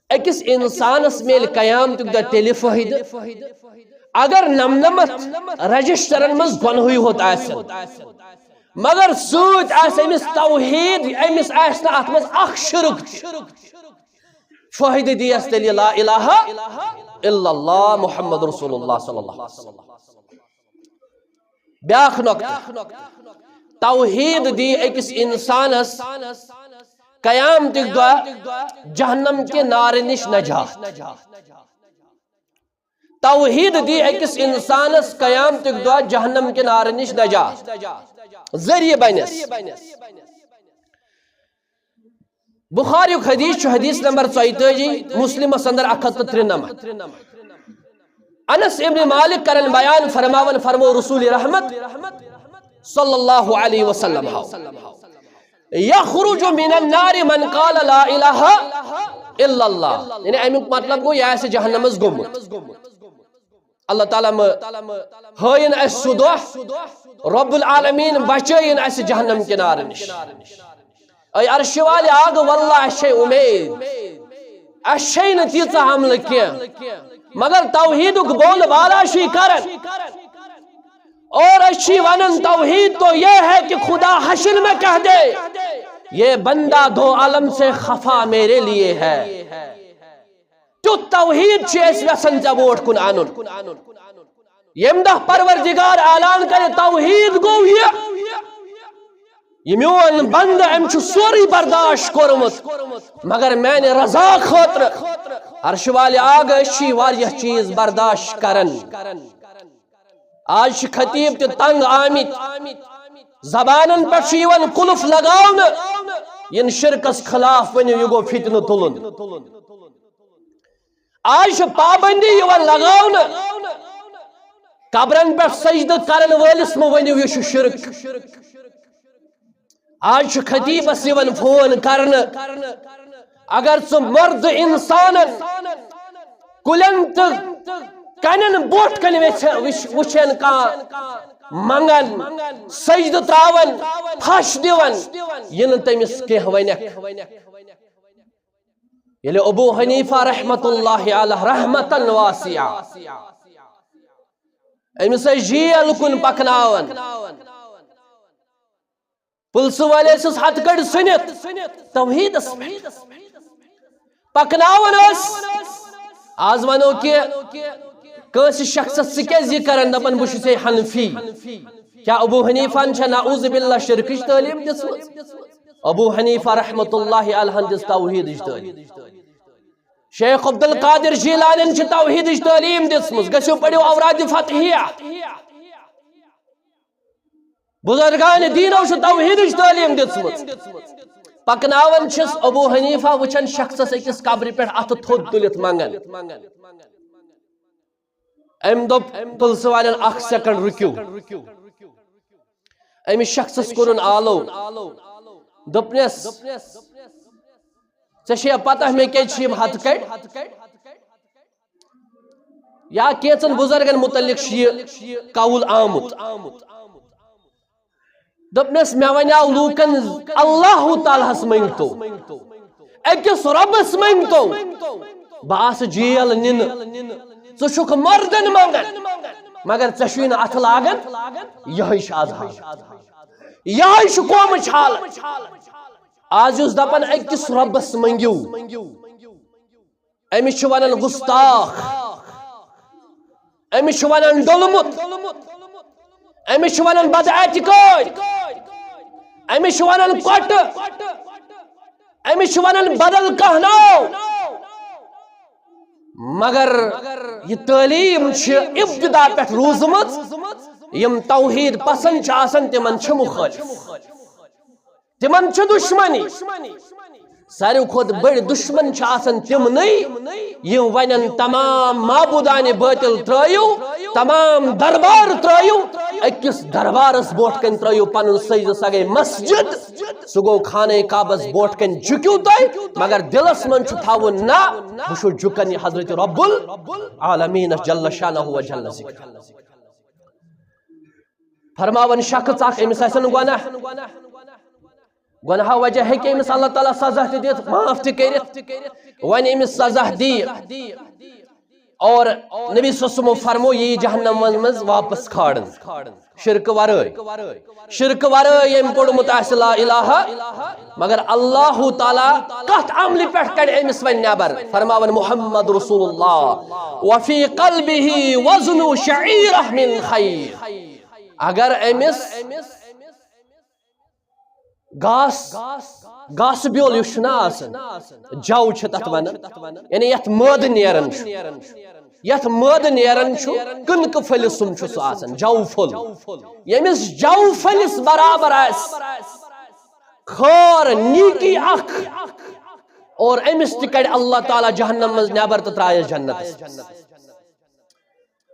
اکس انسانس میل قیام تک دا تیلی فہید اگر نمنمت رجسٹرن مز گنہوئی ہوتا آسن مگر سوچ آس امس توحید امس آسنا اتمز اخ شرک فہید دیس تیلی لا الہ الا اللہ محمد رسول اللہ صلی اللہ علیہ وسلم بیاخ نقطہ توحید دی اکس انسانس قیام تک دعا جہنم کے نار نش نجات توحید دی اکس انسانس قیام تک دعا جہنم کے نار نش نجات ذریعہ بینس بخاری حدیث چھو حدیث نمبر 34 مسلم صندر 193 انس ابن مالک کرن بیان فرماون فرمو رسول رحمت صلی اللہ علیہ وسلم یخرج من النار من قال لا الہ الا اللہ یعنی امیک مطلب گو یہ ایسے جہنم از گمت اللہ تعالیٰ ہائن اس صدح رب العالمین بچائن اس جہنم کے نار نش اے عرش والے آگ واللہ اشے امید اشے نتیجہ حمل کیا مگر توحید بول بالا شی کرن اور اچھی ونن توحید تو یہ ہے کہ خدا حشر میں کہہ دے یہ بندہ دو عالم سے خفا میرے لیے ہے تو توحید چیز وسن جبوٹ کن آنن یمدہ پروردگار اعلان کرے توحید گو یہ میون بند امچو سوری برداشت کرمت مگر میں نے رضا خاطر عرش والے آگ اچھی واریہ چیز برداشت کرن آج خطیب تے تنگ آمد زبانن پر شیون کلف لگاؤن ین شرکس خلاف ونی یہ گو فتن تلن آج پابندی یون لگاؤن قبرن پر سجد کرن والس مونی یہ شرک آج خطیب اس یون فون کرن اگر سو مرد انسانن کلنت کنن بوٹ کن وچھن کا منگن سجد تراون پھش دیون ین تمس کہ ونک یلی ابو حنیفہ رحمت اللہ علیہ رحمتا واسعہ امس جیل کن پکناون پلس والے سس ہتھ کڑ سنت توحید اس پکناون اس آز ونو کہ کس شخص سکیز یہ کرن دپن بش سے حنفی کیا ابو حنیفہ چھا نعوذ باللہ شرکش تعلیم دس ابو حنیفہ رحمت اللہ علیہ دس توحید تعلیم شیخ عبد القادر جیلانی چھ توحید تعلیم دس گسو پڑھو اوراد فتحیہ بزرگان دینو چھ توحید تعلیم دس پکناون چھس ابو حنیفہ وچن شخص اکس قبر پہ ات تھود تلت منگن ام دب پلس والن اخ سیکنڈ رکیو ام شخصس کرن آلو دپنس ژے پتہ مے کیا چھ ہتھ کڑ یا کیچن بزرگن متعلق یہ قول آمت دپنس مے ونیاو لوکن اللہ تعالیٰ ہس منگتو اکس ربس منگتو باس جیل نن ژٕ چھُکھ مردن منگن مگر ژےٚ ات لاگان یہ عذاب یہ قومچ حالت آز یُس دپان أکِس رۄبس منگیو أمِس چھُ ونان گُستاخ أمِس چھُ ونان ڈوٚلمُت أمِس چھُ ونان بد اعتقاد أمِس چھُ ونان کۄٹہٕ أمِس چھُ ونان بدل کانٛہہ ناو مگر یہ تعلیم چھِ ابتدا پٮ۪ٹھ روٗزمٕژ یم توحید پسند چھِ آسان تمن چھِ مخالف تمن چھِ دشمنی ساروی کھۄتہٕ بٔڑۍ دشمن چھِ آسان تمنٕے یم ونن تمام معبوٗدانہِ باطل ترٲیِو تمام دربار ترٲیِو أکِس دربارس برونٛٹھ کَنہِ ترٲیِو پنُن سجدٕ سۄ گٔے مسجد سُہ گوٚو خانہ کعبس برونٛٹھ کَنہِ جُکِو تُہۍ مگر دلس منٛز چھُ تھاوُن نہ بہٕ چھُس جُکن یہِ حضرت رب العالمیٖنس جل شانہ و جل ذکر فرماون شخص اکھ أمِس آسن گۄناہ گۄناہ وجہ ہیٚکہِ أمِس اللہ تعالیٰ سزا تہِ دِتھ معاف تہِ کٔرِتھ وۄنۍ أمِس سزا دِیہِ اور نبی صلی اللہ علیہ وسلم فرمو یہِ جہنم منٛز واپس کھارن شرکہٕ ورٲے ییٚمۍ پوٚرمُت آسہِ لا الہ مگر اللہ تعالیٰ کتھ عملہِ پٮ۪ٹھ کڑِ أمِس وۄنۍ نٮ۪بر فرماون محمد رسول اللہ وفی قلبہ وزن شعیرہ من خیر اگر أمِس گاسہٕ بیول یُس چھُنہ آسان جو چھِ تتھ ونان یعنی یتھ مٲدٕ نیران چھُ یتھ مٲدٕ نیران چھُ کٕنکہٕ پھٔلِس سُم چھُ سُہ آسان جو پھوٚل ییٚمِس جو پھٔلِس برابر آسہِ خٲر نیٖکی اکھ اور أمِس تہِ کڑِ اللہ تعالیٰ جہنم منٛز نٮ۪بر تہٕ ترایس جنتس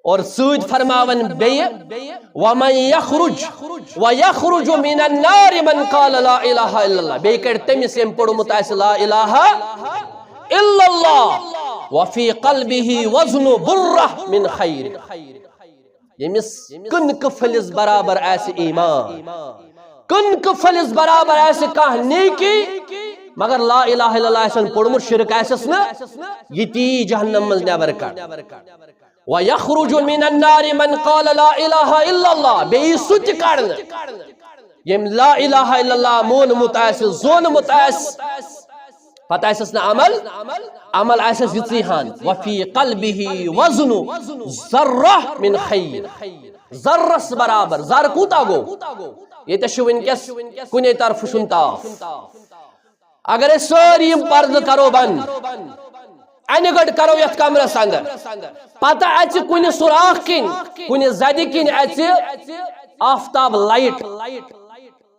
اور سۭتۍ فرماون بیٚیہِ وَمَن یخرج وَیخرج من النار من قال لا الہ الا اللہ بیٚیہِ کڑِ تٔمِس ییٚمۍ پوٚرمُت آسہِ لا الہ الا اللہ وفی قلبہ وزن برہ من خیر ییٚمِس کٕنکہٕ پھٔلِس برابر آسہِ ایمان کٕنکہٕ پھٔلِس برابر آسہِ کانٛہہ نیکی مگر لا الہ الا اللہ آسن پوٚرمُت شرک آسٮ۪س نہٕ یہِ تہِ جہنم منٛز نٮ۪بر کڑ وَيَخْرُجُ مِنَ النَّارِ مَنْ قَالَ لَا إِلَهَ إِلَّا اللَّهِ بیٚیہِ سُہ تہِ کڑنہٕ ییٚمۍ لا الہ الا اللہ مونمُت آسہِ زونمُت آسہِ پتہٕ آسٮ۪س نہٕ عمل آسٮ۪س یِژٕے ہن وفی قلبہ وزن ذرہ من خیر ذرس برابر ذر کوٗتاہ گوٚو ییٚتٮ۪س چھُ وٕنکٮ۪س کُنے طرفہٕ چھُنہٕ تاپھ اگر أسۍ سٲری یِم پردٕ کرو بنٛد انہِ گٔٹۍ کرو یتھ کمرس اندر پتہٕ اژِ کُنہِ سُراخ کِنۍ کُنہِ زدِ کِنۍ اژِ آفتاب لایٹ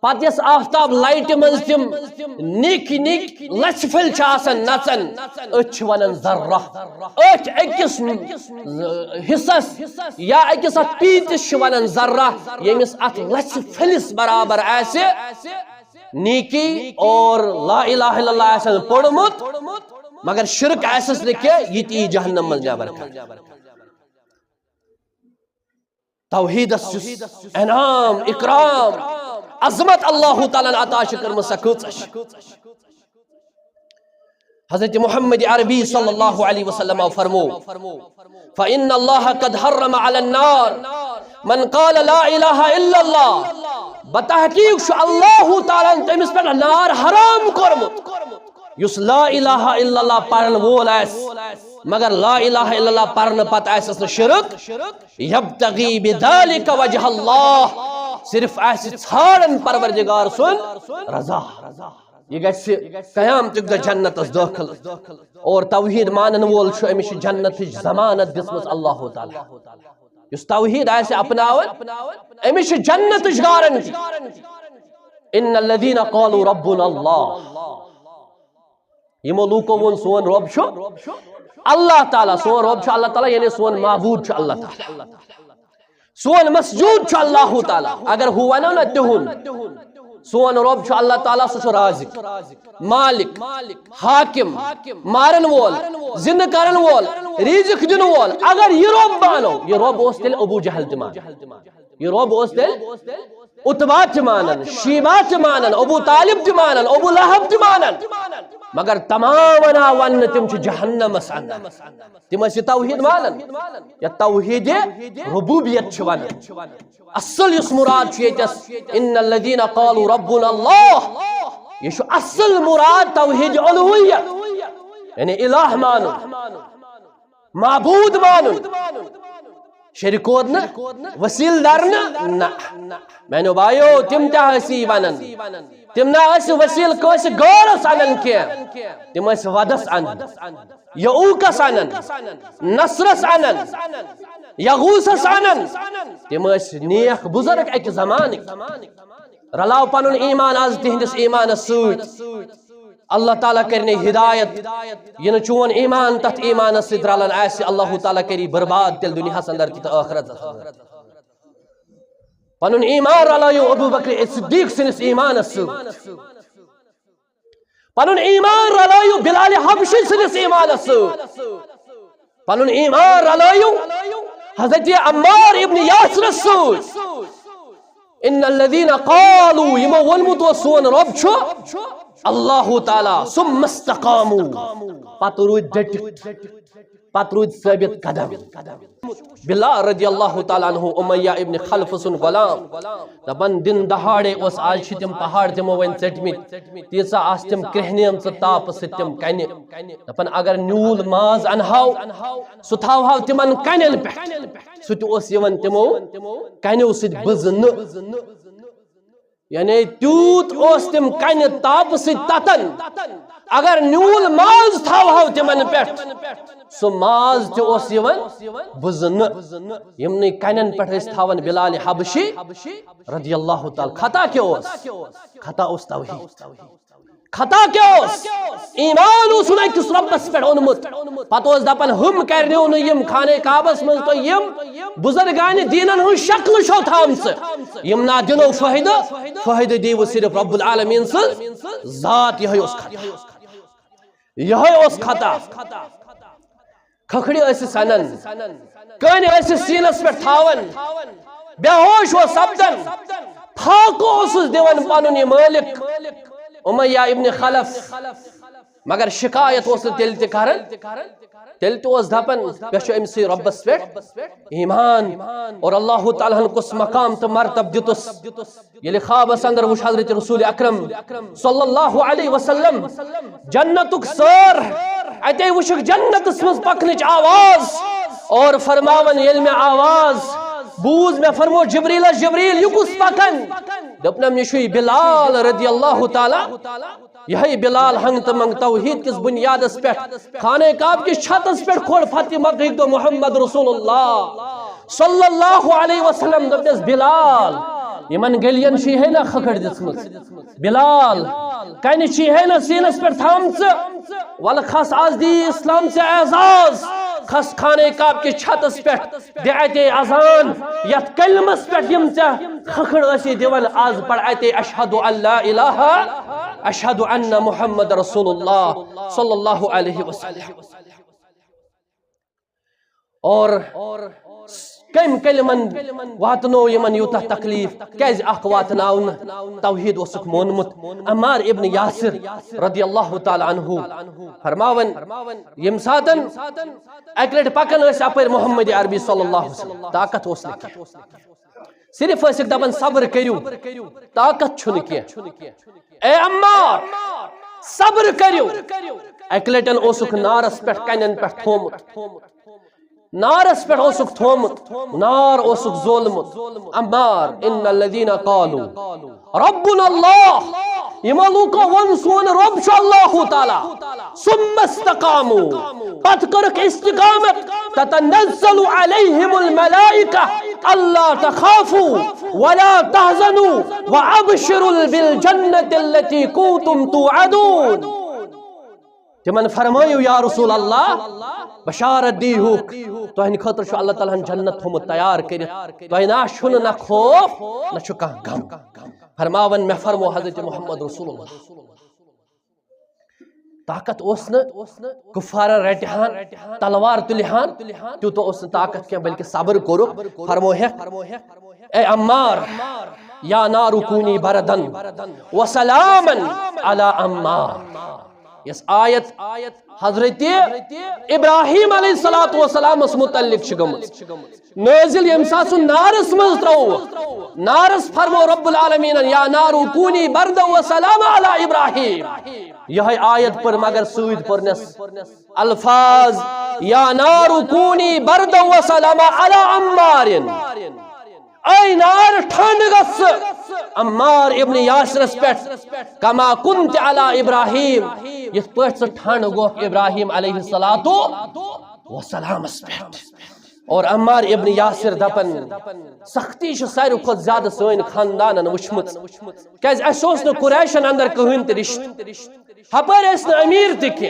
پتہٕ یۄس آفتاب لایٹہِ منٛز تِم نِکۍ نِکۍ لچھِ پھٔلۍ چھِ آسان نژان أسۍ چھِ ونان ذرہ أتھۍ أکِس حصس یا أکِس اتھ پیٖنتِس چھِ ونان ذرہ ییٚمِس اتھ لچھِ پھٔلِس برابر آسہِ نیکی اور لا الہ الا اللہ آسن پوٚرمُت مگر شرک آسٮ۪س نہٕ کینٛہہ یہِ تہِ یی جہنم منٛز نٮ۪بر توحیدس یُس انعام اکرام عظمت اللہ تعالیٰ عطا چھِ کٔرمٕژ سۄ کۭژاہ چھِ حضرت محمد عربی صلی اللہ علیہ وسلم فرمو فإن اللہ قد حرم علی النار من قال لا الہ الا اللہ بتحقیق چھُ اللہ تعالیٰ تٔمِس پٮ۪ٹھ نار حرام کوٚرمُت یُس لا الہ الا اللہ پرن وول آسہِ مگر لا الہ الا اللہ پرنہٕ پتہٕ آسٮ۪س نہٕ شرک یبتغی بذالک وجہ اللہ صرف آسہِ ژھانڈان پروردگار سُنٛد رضا یہ گژھِ قیامتُک دۄہ جنتس دٲخل اور توحید مانن وول چھُ أمِس چھِ جنتٕچ ضمانت دِژمٕژ اللہ تعالیٰ یُس توحید آسہِ اپناوان أمِس چھِ جنتٕچ گارنٹی ان الذین قالوا ربنا اللہ یِمو لوٗکو ووٚن سون رۄب چھُ اللہ تعالیٰ سون رۄب چھُ اللہ تعالیٰ یعنی سون معبوٗد چھُ اللہ تعالیٰ سون مسجوٗد چھُ اللہ تعالیٰ اگر ہُہ وَنو نہ تِہُنٛد سون رۄب چھُ اللہ تعالیٰ سُہ چھُ رازق مالک حاکم مارن وول زندٕ کرن وول رزق دِنہٕ وول اگر یہِ رۄب مانو یہِ رۄب اوس تیٚلہِ ابوٗ جہل تہِ مانان یہِ رۄب اوس تیٚلہِ عتبہ تہِ مانان شیبہ تہِ مانان ابوٗ طالب تہِ مانان ابوٗ لہب تہِ مانان مگر تمام ون تم جہنم ان تم توحید مانن یا توحید ربوبیت ون اصل اس مراد یتس ان الذين قالوا ربنا الله یہ اصل مراد توحید الوہیت یعنی الہ مانن معبود مانن شریکود نا وسیل دار نا میں بھائیو تم تہ ونن تم نہ وسیل کس گورس انن کی تم ودس ان یعوقس انن نصرس انن یغوثس انن تم نیک بزرگ اک زمان رلاو پنن ایمان آز تہندس ایمانس ست اللہ تعالیٰ کرنے ہدایت یہ چون ایمان تت ایمان ست رلان آس اللہ تعالیٰ کری برباد تیل دنیا اندر تہ آخرت پنن ایمان رلایو ابو بکر صدیق سنس ایمان ست پنن ایمان رلایو بلال حبشی سنس ایمان ست پنن ایمان رلایو حضرت عمار ابن یاسر ست ان الذين قالوا يمو ولمت سون رب چھو اللہ تعالی ثم استقاموا پترود ڈٹ پترود ثابت قدم بلال رضی اللہ تعالی عنہ امیہ ابن خلف سن غلام دپن دن دہاڑے اس آج تم پہاڑ تمو ون ژٹمت تیسا آس تم کرہنیم ژ تاپ ستم کن دپن اگر نیول ماز انہاو سہ تھاوہاو تمن کنن پہ سہ اس یوان تمو کنو ست بزن یعنی تیوت اس تم کن تاپ ست تتن اگر نیول ماز تھاوہاو تمن پہ سو ماز تہ اس یوان بزن یمنی کنن پہ تھاون بلال حبشی رضی اللہ تعالی خطا کیا اس خطا اس توحید خطا کیا اس ایمان اس اکس ربس پہ اونمت پتہ اس دپن ہم کرنیو نہ یم خانہ کعبس من تو یم بزرگان دینن ہن شکل شو تھامس یم نا دنو فائدہ دیو صرف رب العالمین سن ذات یہ اس خطا یہ اس خطا کھکھڑی اس سنن کن اس سینس پہ تھاون بے ہوش و سبدن پھاکو اس دیون پنن مالک امیہ ابن خلف مگر شکایت اس تیل تہ کرن تیل تو اس دپن بچو امسی ربس پہ ایمان اور اللہ تعالیٰ ہن کس مقام تو مرتب دتس یلی خوابس اندر وچ حضرت رسول اکرم صلی اللہ علیہ وسلم جنتک سر اتے وچک جنت مز پکنچ آواز اور فرماون یل میں آواز بوز میں فرمو جبریل یہ کس پکن دپنم یہ بلال رضی اللہ تعالی یہ بلال ہنگ تمنگ توحید کس بنیاد اس پہ خانہ کعب کی چھت اس پہ کھوڑ فتح مکہ دو محمد رسول اللہ صلی اللہ علیہ وسلم دپنس بلال یمن گلین چھ ہے نا کھکڑ دسمت بلال کن چھ ہے نا سینس پہ تھامچ ول خس آز دی اسلام سے اعزاز خس خانہ کعب کی چھت اس پہ دعائے اذان یت کلمس پہ یم کھکڑ اسی دیون آز پڑھائے اشہد ان لا الہ اشہد ان محمد رسول اللہ صلی اللہ علیہ وسلم اور کم کلمن واتنو یمن یوتہ تکلیف کیز اخ واتناون توحید اسک مونمت عمار ابن یاسر رضی اللہ تعالی عنہ فرماون یم ساتن اکلٹ پکن اس اپر محمد عربی صلی اللہ علیہ وسلم طاقت اس نے صرف اس دپن صبر کریو طاقت چھن کی اے عمار صبر کریو اکلٹن اسک نارس پہ کنن پہ تھومت نارس پہ اسک تھومت نار اسک ظلمت عمار ان الذين قالوا ربنا الله یمو لوکو ون سون رب چھ اللہ تعالی ثم استقاموا پت کرک استقامت تتنزل علیہم الملائکہ الا تخافوا ولا تحزنوا وابشروا بالجنة التي كنتم توعدون تمن فرمایو یا رسول اللہ بشارت دی ہوک تو ان خاطر شو اللہ تعالیٰ جنت ہم تیار کرت تو نہ شن نہ خوف نہ چکا غم فرماون میں فرمو حضرت محمد رسول اللہ طاقت اوسن کفار رٹہان تلوار تلہان تو اوسن طاقت کیا بلکہ صبر کرو فرمو ہے اے عمار یا نار کونی بردن وسلاما علی عمار یس آیت حضرت ابراہیم علیہ السلام متعلق گمت نازل یم سات سن نارس مز ترو نارس فرمو رب العالمین یا نارو کونی بردا و سلام علی ابراہیم یہ آیت پر مگر سوید پرنس الفاظ یا نارو کونی بردا و سلام علی عمار اے نار ٹھنڈ گس عمار ابن یاسرس پیٹھ کما کنت علی ابراہیم یس پیٹھ سے ٹھنڈ گو ابراہیم علیہ السلام پیٹھ اور عمار ابن یاسر دپن سختی ساری کھت زیادہ سن خاندان وچمت کیاز اس قریشن اندر کہین تہ رشت ہپر اس امیر تہ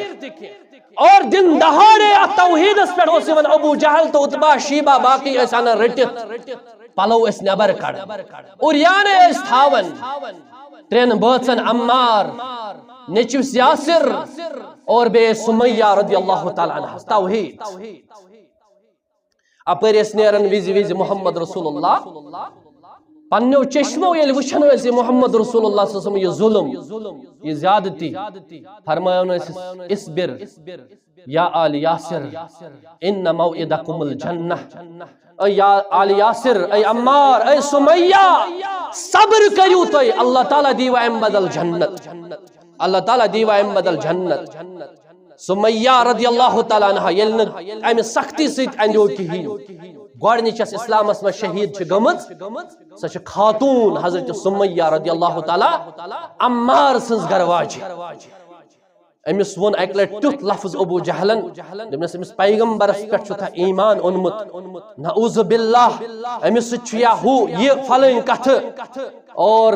اور دن دہاڑے توحیدس پہ ابو جہل تو اتبا شیبہ باقی ان رٹت پلو اس نبر کڑ اور یانے اس تھاون ترین بچن عمار نیچوس یاسر اور بے سمیہ رضی اللہ تعالی عنہ توحید اپر اس نیرن ویزی ویزی محمد رسول اللہ پنیو چشمو یل وچھن ویسی محمد رسول اللہ صلی اللہ علیہ وسلم یہ ظلم یہ زیادتی فرمایا اسبر یا آل یاسر ان موعدکم الجنہ اے یا آل یاسر اے عمار اے سمیہ صبر کریو تو اللہ تعالیٰ دیوا ام بدل جنت اللہ تعالیٰ دیوا ام بدل جنت سمیہ رضی اللہ تعالیٰ عنہ یلن امی سختی سیت اندیو کہین گوڑنچس اسلامس میں شہید گمت سچ خاتون حضرت سمیہ رضی اللہ تعالیٰ عمار سنز گرواج امس ون اک لٹ تیت لفظ ابو جہلن دمس امس پیغمبرس پہ تھا ایمان اونمت نعوذ باللہ امس یا ہو یہ فلن کتھ اور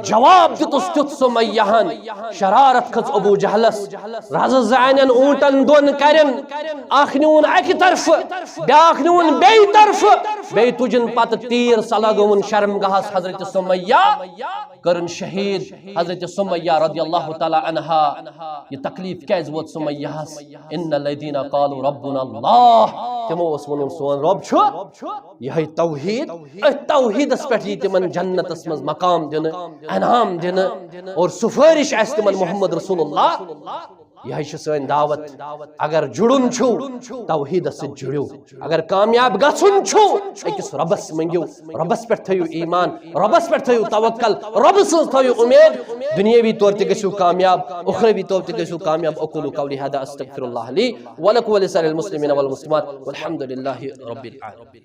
جواب دتس تیت سمیہن شرارت کھژ ابو جہلس رز زانن اونٹن دون کرن اخ نیون اکہ طرف بیاکھ نیون بیٚیہِ طرف بیٚیہِ تُجن پتہ تیر سلگون شرمگاہس حضرت سمیہ کرن شہید حضرت سمیہ رضی اللہ تعالی عنہا یہ تکلیف کیز ووت سمیہس ان الذین قالوا ربنا اللہ تمو اس ونن سون رب چھُ یہ توحید توحیدس پہ تمن جنتس مز مقام دن انعام دن اور سفارش اس تمن محمد رسول اللہ یہ سن دعوت اگر جڑن چھو توحید سے جڑو اگر کامیاب گژھن چھو اکس ربس منگیو ربس پہ تھیو ایمان ربس پہ تھیو توکل رب سن تھیو امید دنیاوی طور تے گژھو کامیاب اخروی طور تے گژھو کامیاب اقول قولی هذا استغفر الله لي ولكم ولسائر المسلمين والمسلمات والحمد لله رب العالمين.